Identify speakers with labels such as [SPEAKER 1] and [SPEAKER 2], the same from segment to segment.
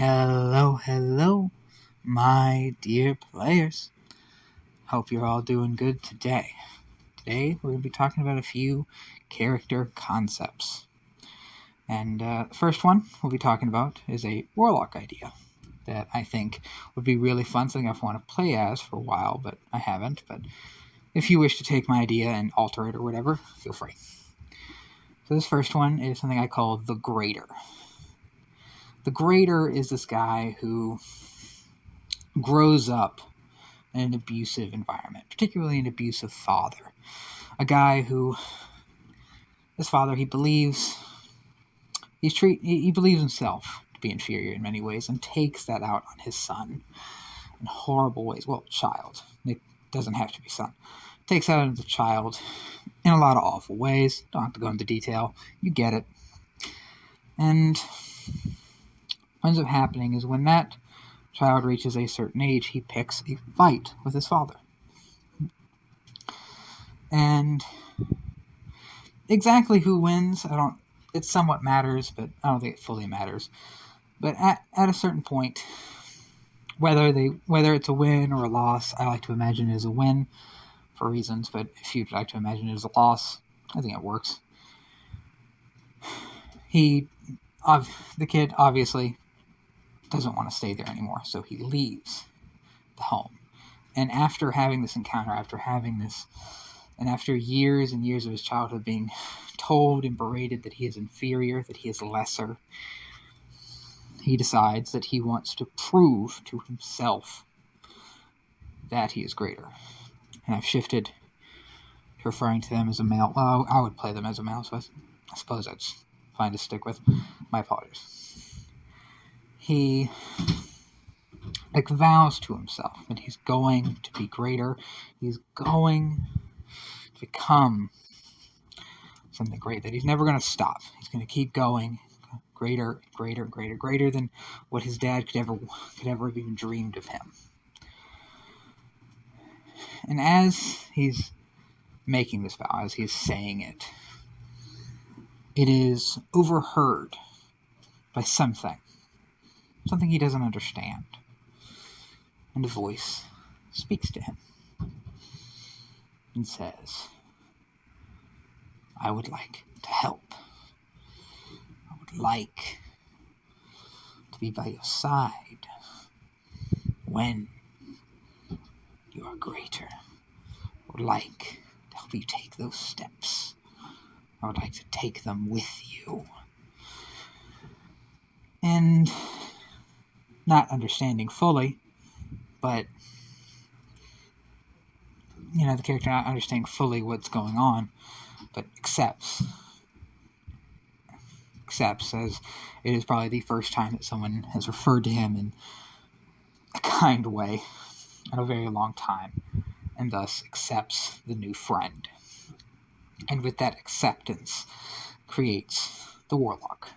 [SPEAKER 1] Hello, my dear players. Hope you're all doing good today. Today, we're going to be talking about a few character concepts. And the first one we'll be talking about is a warlock idea that I think would be really fun, something I've wanted to play as for a while, but I haven't. But if you wish to take my idea and alter it or whatever, feel free. So this first one is something I call the Grader. The Grader is this guy who grows up in an abusive environment, particularly an abusive father. A guy who, his father, he believes himself to be inferior in many ways and takes that out on his son in horrible ways. Well, child. It doesn't have to be son. Takes out on the child in a lot of awful ways. Don't have to go into detail. You get it. And what ends up happening is when that child reaches a certain age, he picks a fight with his father. And exactly who wins, it somewhat matters, but I don't think it fully matters. But at a certain point, whether it's a win or a loss, I like to imagine it as a win for reasons, but if you'd like to imagine it as a loss, I think it works. The kid obviously doesn't want to stay there anymore, so he leaves the home. And after having this encounter, and after years and years of his childhood being told and berated that he is inferior, that he is lesser, he decides that he wants to prove to himself that he is greater. And I've shifted to referring to them as a male. Well, I would play them as a male, so I suppose that's fine to stick with. My apologies. He vows to himself that he's going to be greater. He's going to become something great, that he's never going to stop. He's going to keep going greater than what his dad could ever have even dreamed of him. And as he's making this vow, as he's saying it, it is overheard by something he doesn't understand. And a voice speaks to him and says, I would like to help. I would like to be by your side when you are greater. I would like to help you take those steps. I would like to take them with you. And not understanding fully, but the character not understanding fully what's going on, but accepts as it is probably the first time that someone has referred to him in a kind way in a very long time, and thus accepts the new friend. And with that acceptance creates the warlock.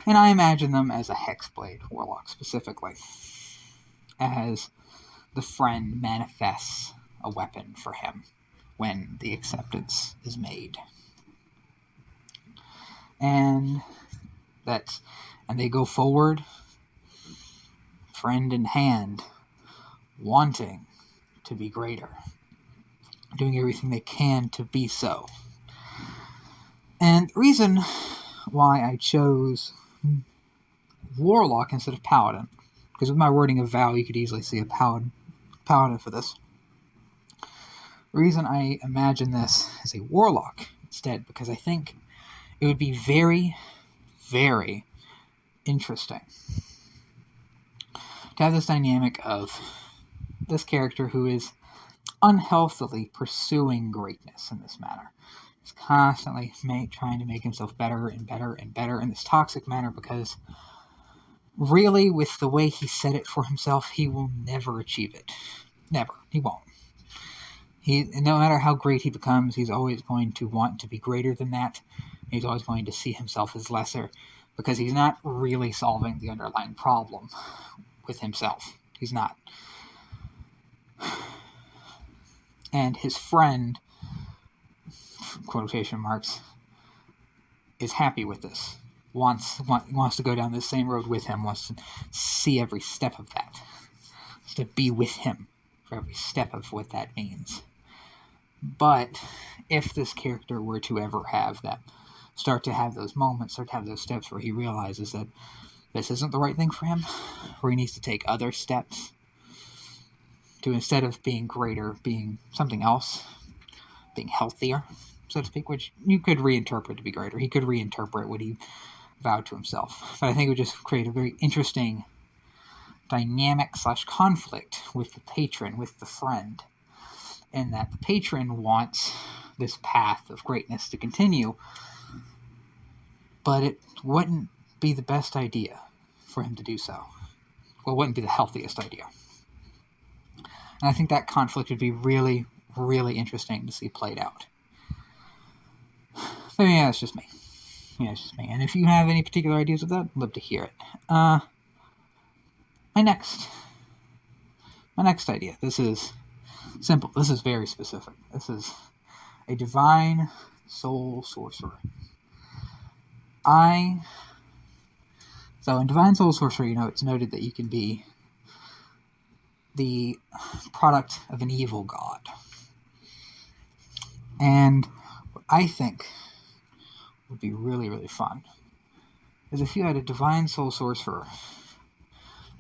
[SPEAKER 1] And I imagine them as a hexblade warlock specifically, as the friend manifests a weapon for him when the acceptance is made. And they go forward, friend in hand, wanting to be greater, doing everything they can to be so. And the reason why I chose warlock instead of paladin, because with my wording of vow, you could easily see a paladin for this. The reason I imagine this as a warlock instead, because I think it would be very, very interesting to have this dynamic of this character who is unhealthily pursuing greatness in this manner. He's constantly trying to make himself better and better and better in this toxic manner, because really, with the way he set it for himself, he will never achieve it. Never. He won't. No matter how great he becomes, he's always going to want to be greater than that. He's always going to see himself as lesser, because he's not really solving the underlying problem with himself. He's not. And his friend, quotation marks, is happy with this. wants to go down the same road with him, wants to see every step of that, wants to be with him for every step of what that means. But if this character were to ever have that, start to have those moments, start to have those steps where he realizes that this isn't the right thing for him, where he needs to take other steps to, instead of being greater, being something else, being healthier, so to speak, which you could reinterpret to be greater. He could reinterpret what he vowed to himself. But I think it would just create a very interesting dynamic / conflict with the patron, with the friend, in that the patron wants this path of greatness to continue, but it wouldn't be the best idea for him to do so. Well, it wouldn't be the healthiest idea. And I think that conflict would be really, really interesting to see played out. But yeah, it's just me. Yeah, it's just me. And if you have any particular ideas of that, I'd love to hear it. My next idea. This is simple. This is very specific. This is a divine soul sorcerer. So in divine soul sorcery, it's noted that you can be the product of an evil god. And what I think would be really, really fun is if you had a divine soul sorcerer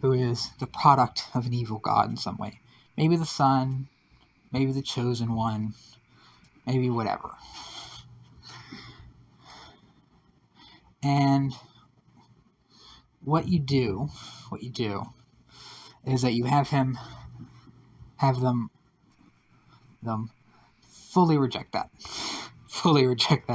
[SPEAKER 1] who is the product of an evil god in some way. Maybe the sun, maybe the chosen one, maybe whatever. And what you do is that you have them fully reject that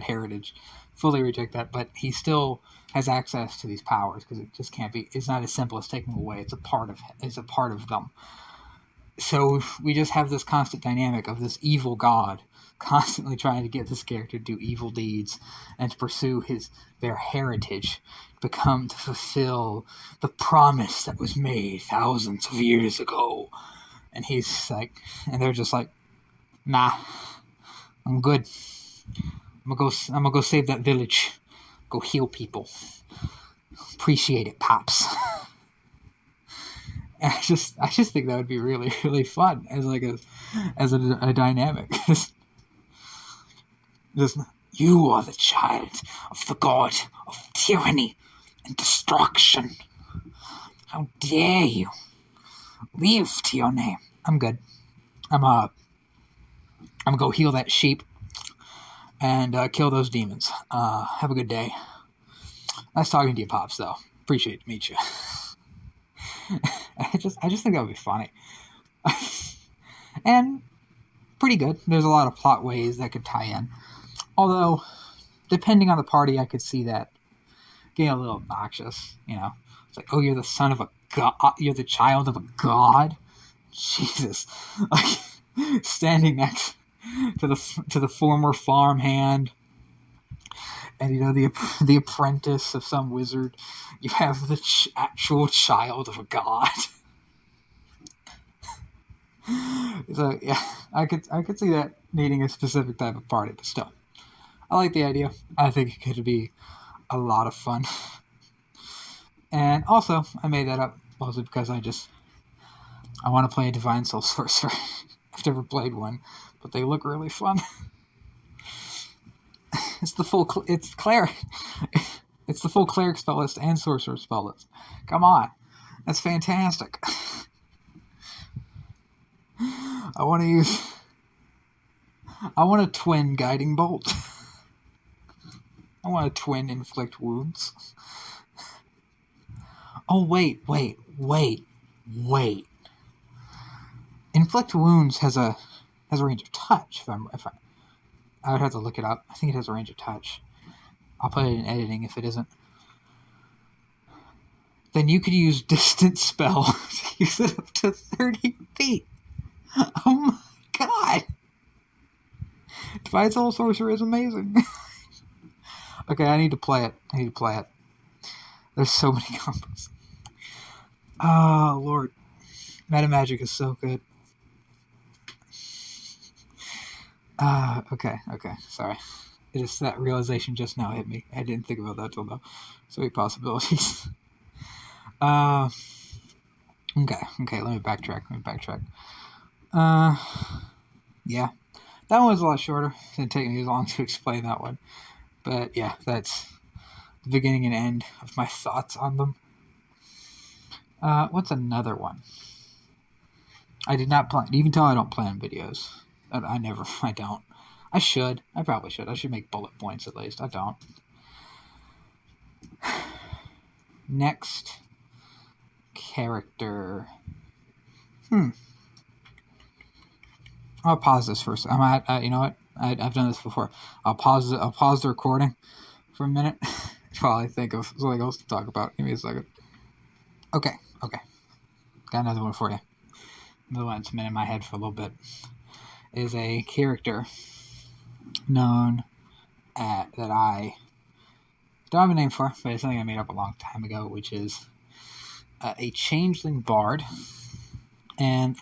[SPEAKER 1] heritage, fully reject that, but he still has access to these powers, because it just can't be, it's not as simple as taking them away, it's a part of them. So we just have this constant dynamic of this evil god constantly trying to get this character to do evil deeds and to pursue their heritage, to fulfill the promise that was made thousands of years ago. And he's like, and they're just like, nah, I'm good. I'm gonna go save that village, go heal people. Appreciate it, pops. And I just think that would be really, really fun as a dynamic. Just, you are the child of the god of tyranny and destruction. How dare you leave to your name? I'm good. I'm gonna go heal that sheep and kill those demons. Have a good day. Nice talking to you, Pops, though. Appreciate to meet you. I just think that would be funny. And pretty good. There's a lot of plot ways that could tie in. Although, depending on the party, I could see that getting a little obnoxious, It's like, oh, you're the son of a god, you're the child of a god? Jesus. Like, standing next to the former farmhand, and, the apprentice of some wizard, you have the actual child of a god. So, yeah, I could see that needing a specific type of party, but still. I like the idea. I think it could be a lot of fun. And also, I made that up mostly because I want to play a Divine Soul Sorcerer. I've never played one, but they look really fun. It's the full cleric spell list and sorcerer spell list. Come on, that's fantastic. I want a twin guiding bolt. I want a twin inflict wounds. Oh, wait. Inflict wounds has a range of touch. I would have to look it up. I think it has a range of touch. I'll put it in editing if it isn't. Then you could use distant spell to use it up to 30 feet. Oh my god! Divine Soul Sorcerer is amazing. Okay, I need to play it. There's so many combos. Oh, Lord. Meta Magic is so good. Okay, sorry. That realization just now hit me. I didn't think about that till now. So many possibilities. Okay, let me backtrack. Yeah. That one was a lot shorter. It didn't take me as long to explain that one. But yeah, that's the beginning and end of my thoughts on them. What's another one? I did not plan. You can tell I don't plan videos. I don't. I should. I probably should. I should make bullet points at least. I don't. Next character. I'll pause this first. You know what? I've done this before. I'll pause the recording for a minute while I think of something else to talk about. Give me a second. Okay. Got another one for you. Another one that's been in my head for a little bit. Is a character known that I don't have a name for, but it's something I made up a long time ago, which is a changeling bard. And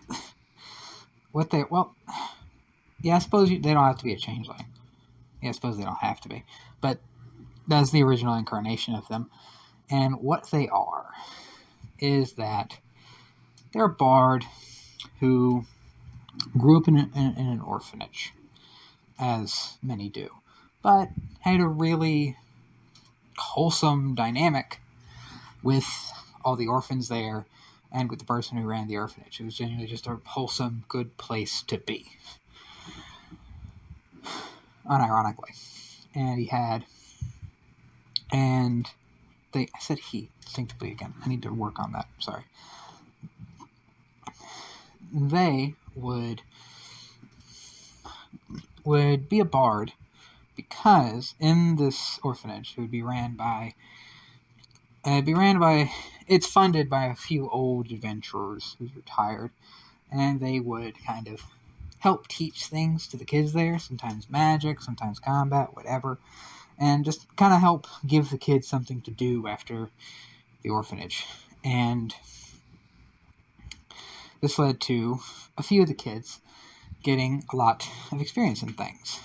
[SPEAKER 1] I suppose they don't have to be a changeling. Yeah, I suppose they don't have to be. But that's the original incarnation of them. And what they are is that they're a bard who grew up in an orphanage, as many do, but had a really wholesome dynamic with all the orphans there and with the person who ran the orphanage. It was genuinely just a wholesome, good place to be. Unironically. I said he distinctively again. I need to work on that. Sorry. They would be a bard because in this orphanage it would be ran by it's funded by a few old adventurers who's retired, and they would kind of help teach things to the kids there, sometimes magic, sometimes combat, whatever, and just kind of help give the kids something to do after the orphanage. And this led to a few of the kids getting a lot of experience in things,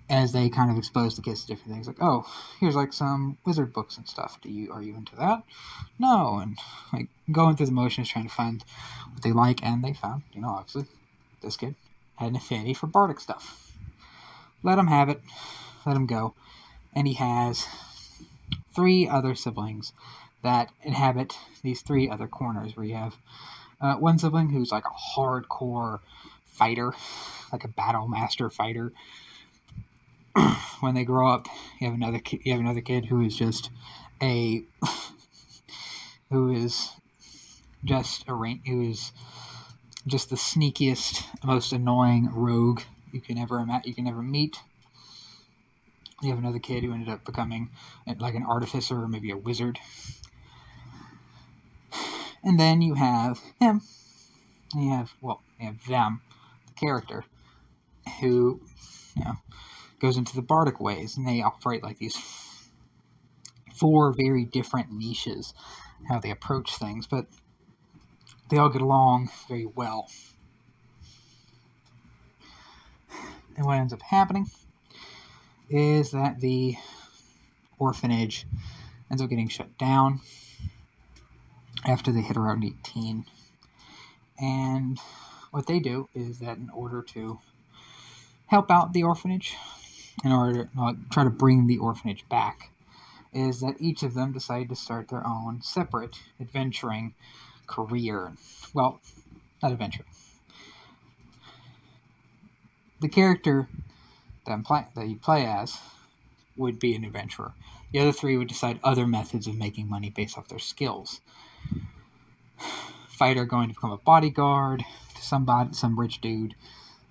[SPEAKER 1] as they kind of expose the kids to different things. Like, oh, here's like some wizard books and stuff. Are you into that? No. And like going through the motions, trying to find what they like, and they found, obviously, this kid had an affinity for bardic stuff. Let him have it. Let him go. And he has 3 other siblings that inhabit these 3 other corners, where you have one sibling who's like a hardcore fighter, like a battle master fighter. When they grow up, you have another kid who is just the sneakiest, most annoying rogue you can ever meet. You have another kid who ended up becoming like an artificer or maybe a wizard. And then you have him. And you have them, the character, who, goes into the bardic ways, and they operate like these 4 very different niches, how they approach things, but they all get along very well. And what ends up happening is that the orphanage ends up getting shut down after they hit around 18. And what they do is that in order to help out the orphanage, in order to try to bring the orphanage back, is that each of them decide to start their own separate adventuring career. Well, not adventuring. The character that you play as would be an adventurer. The other 3 would decide other methods of making money based off their skills. Fighter going to become a bodyguard to some rich dude.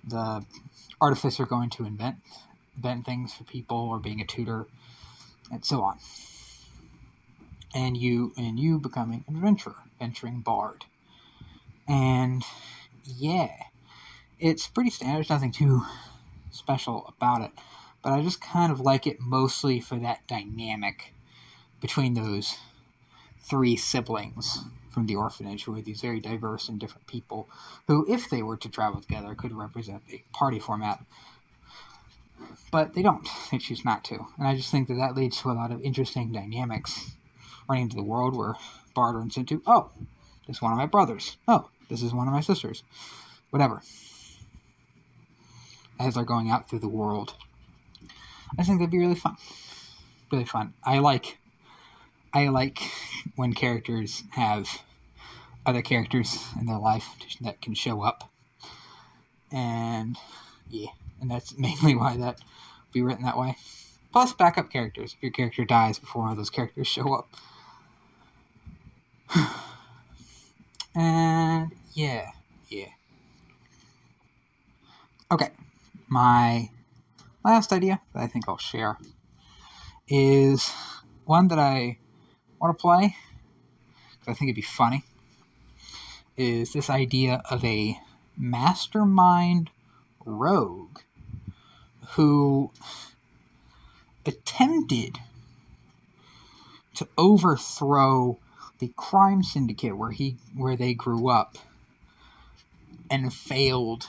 [SPEAKER 1] The artificer going to invent things for people, or being a tutor, and so on. And you becoming an adventuring bard. And yeah, it's pretty standard. There's nothing too special about it, but I just kind of like it mostly for that dynamic between those 3 siblings from the orphanage, who are these very diverse and different people who, if they were to travel together, could represent a party format But they don't. They choose not to. And I just think that leads to a lot of interesting dynamics running into the world where Bard runs into, oh, this is one of my brothers. Oh, this is one of my sisters. Whatever. As they're going out through the world. I think that'd be really fun. Really fun. I like when characters have other characters in their life that can show up. And yeah, and that's mainly why that would be written that way. Plus backup characters if your character dies before one of those characters show up. And yeah. Okay, my last idea that I think I'll share is one that I want to play, because I think it'd be funny, is this idea of a mastermind rogue who attempted to overthrow the crime syndicate where they grew up and failed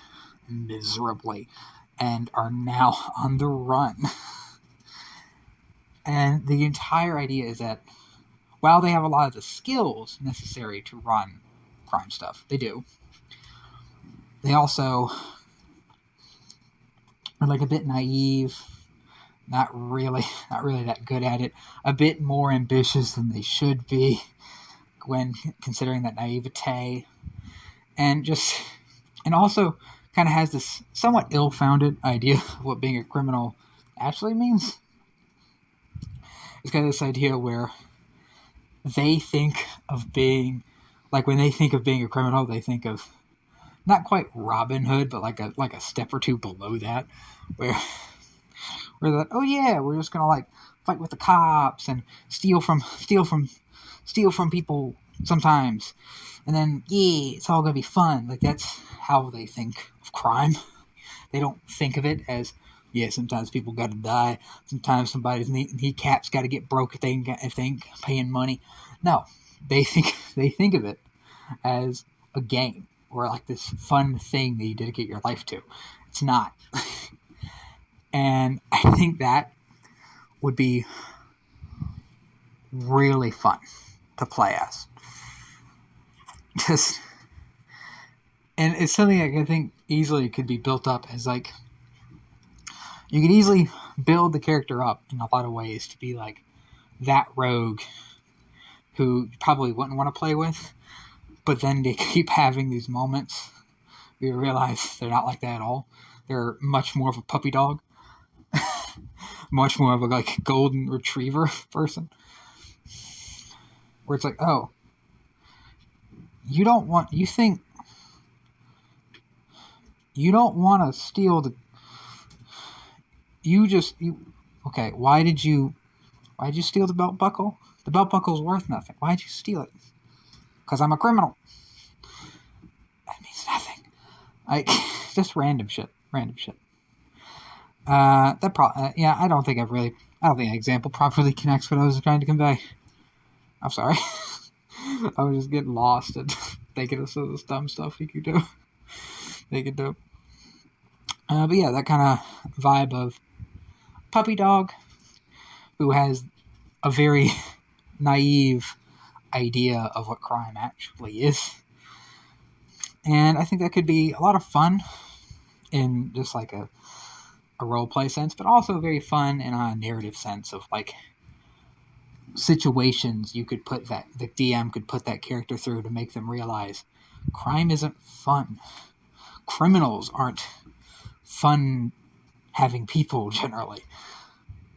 [SPEAKER 1] miserably and are now on the run. And the entire idea is that while they have a lot of the skills necessary to run crime stuff, they do, they also are like a bit naive, not really that good at it, a bit more ambitious than they should be when considering that naivete, and also kind of has this somewhat ill-founded idea of what being a criminal actually means. It's got this idea where they think of being, like when they think of being a criminal, they think of not quite Robin Hood, but like a step or two below that, where that, oh yeah, we're just gonna like fight with the cops and steal from people sometimes, and then yeah, it's all gonna be fun. Like that's how they think of crime. They don't think of it as, yeah, sometimes people gotta die. Sometimes somebody's kneecaps gotta get broke if they ain't paying money. No, they think of it as a game or like this fun thing that you dedicate your life to. It's not. And I think that would be really fun to play as. And it's something I think easily could be built up as like, you could easily build the character up in a lot of ways to be like that rogue who you probably wouldn't want to play with, but then they keep having these moments where you realize they're not like that at all. They're much more of a puppy dog, much more of a like golden retriever person, where it's like, oh, you don't want to steal okay, why did you steal the belt buckle? The belt buckle's worth nothing. Why'd you steal it? Because I'm a criminal. That means nothing. Just random shit. I don't think an example properly connects what I was trying to convey. I'm sorry. I was just getting lost and thinking of some of this dumb stuff you could do. They could do. But yeah, that kind of vibe of puppy dog who has a very naive idea of what crime actually is. And I think that could be a lot of fun in just like a role-play sense, but also very fun in a narrative sense of like situations you could put that the DM could put that character through to make them realize crime isn't fun. Criminals aren't fun having people generally.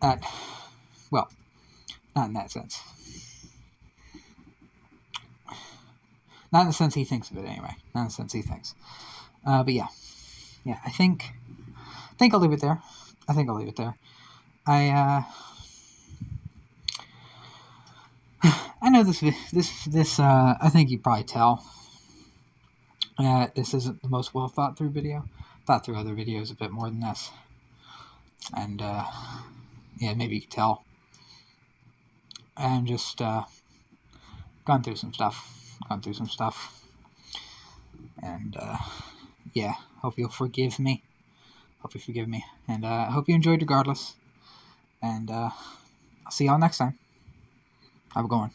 [SPEAKER 1] Well, not in that sense. Not in the sense he thinks of it anyway. Not in the sense he thinks. But yeah, I think I'll leave it there. I know this. I think you probably tell. This isn't the most well thought through video. Thought through other videos a bit more than this, and maybe you can tell. I'm just gone through some stuff, and hope you'll forgive me. Hope you forgive me. And I hope you enjoyed regardless. And I'll see y'all next time. Have a good one.